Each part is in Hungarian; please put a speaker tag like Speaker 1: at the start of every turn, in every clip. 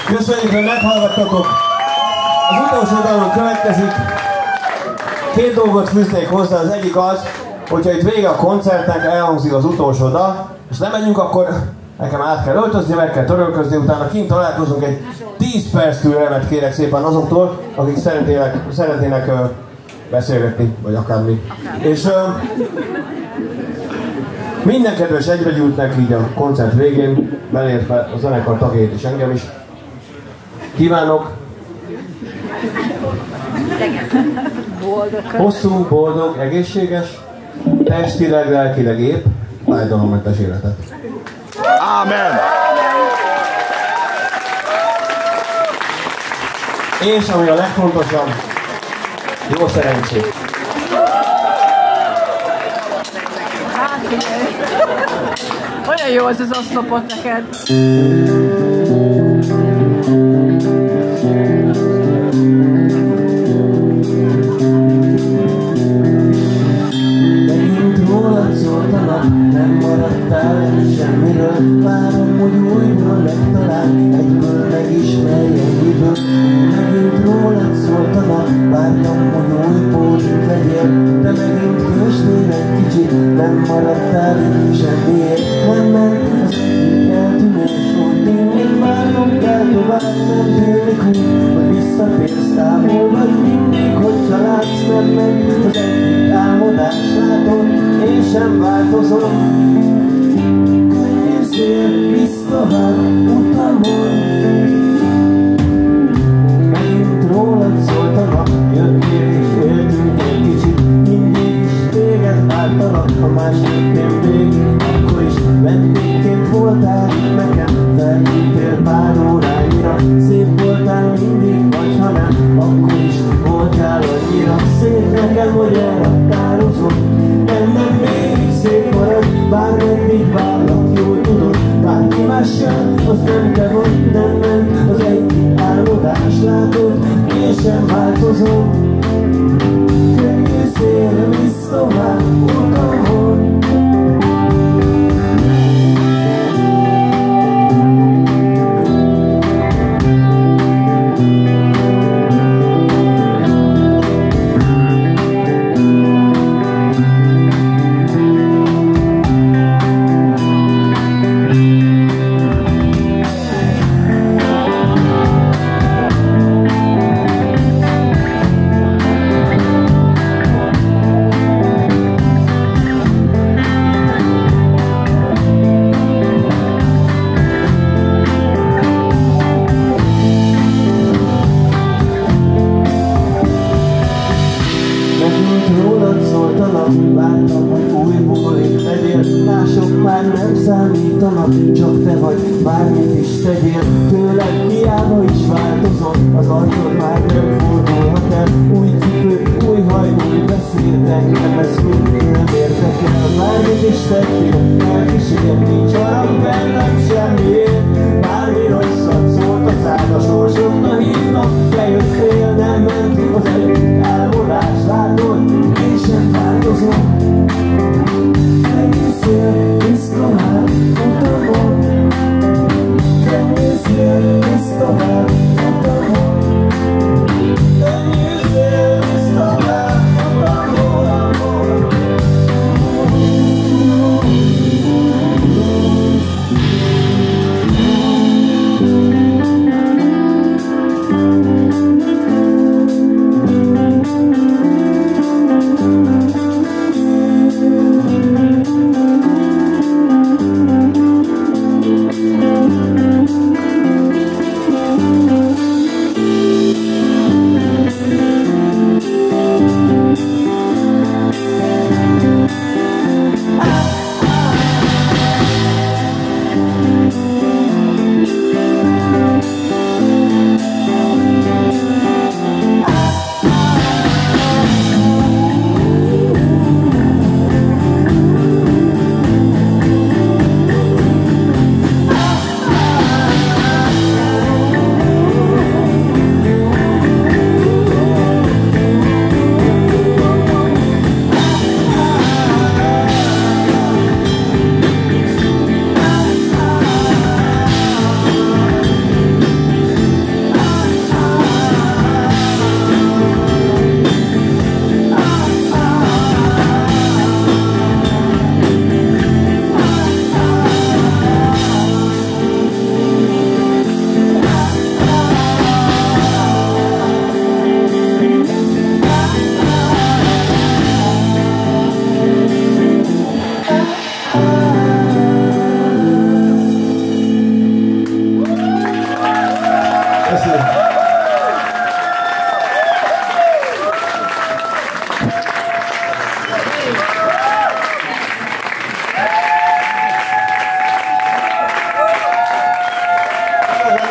Speaker 1: Köszönjük, hogy meghallgattatok. Az utolsó dalon következik. Két dolgot fűznék hozzá, az egyik az, hogyha itt vége a koncertnek, elhangzik az utolsó dal, és nem megyünk, akkor nekem át kell öltözni, meg kell törölközni, utána kint találkozunk, egy 10 perc türelmet kérek szépen azoktól, akik szeretnének beszélgetni, vagy akármi. És minden kedves egybegyűltnek így a koncert végén, belértve a zenekar tagjait és engem is, kívánok hosszú, boldog, egészséges, testileg, lelkileg épp, fájdalommentes életet.
Speaker 2: Ámen!
Speaker 1: És ami a legfontosabb, jó szerencsét!
Speaker 3: Olyan jó az oszlopot neked!
Speaker 1: Megint rólad szólt a nap, nem maradtál semmiről. Várom, hogy újból megtalál, egyből megismerj ennyiből. Megint rólad szólt a nap, vártam, hogy újból itt legyél. De megint kösnél egy kicsit, nem maradtál semmiért. Nem ment az egyik eltűnés, hogy mindig várnom kell tovább. Nem tűnik úgy, hogy visszatérsz távol, vagy mindig, hogy családsz. Nem ment az egyik álmodás, látod, én sem változom. Könnyű szél, visz tovább utamon. Megint rólad szólt a nap, jöttél és éltünk egy kicsit. Mindig is téged vártalak, ha más jöttél végig, akkor is vendégként voltál nekem. Felhívtél pár óráira, szép voltál mindig, vagy ha nem, akkor is voltál annyira szép nekem, hogy elraktározom. Bennem még szép marad, bármeddig várlak, jól tudod. Bárki más jön, az nem te vagy, nem ment az egyik álmodás, látod, én sem változom. Könnyű szél, visz tovább utamon. Vártam, hogy újból itt legyél. Mások már nem számítanak, csak te vagy, bármit is tegyél. Tőled hiába is változom, az arcod már nem fordulhat el. Új cipő, új haj, új beszédek, nem ez mind nem érdekel. Bármit is tettél, elkísérjem, nincs valami bennem semmiért. Bármi rosszat szólt a szád, a sorsodna hívnak, bejöttél, nem ment az egyik álmodás, látod, én sem változom. Könnyű szél, visz tovább utamon. Könnyű szél, visz tovább utamon. Könnyű szél, visz tovább utamon.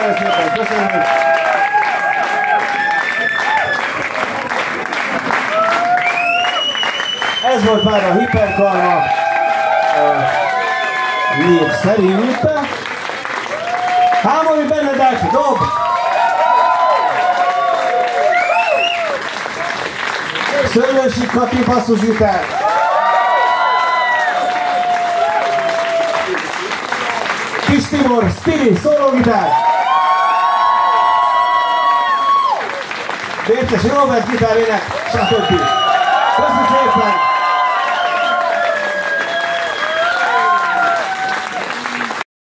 Speaker 1: Nagyon szépen köszönöm. Ez volt már a Hiperkarma név szerint. Hámori Benedek, dob! Szőlősi Kati basszusgitár. Kis Tibor, Stili, szólógitár. Bérces Robert gitárének, stb. Köszönjük szépen!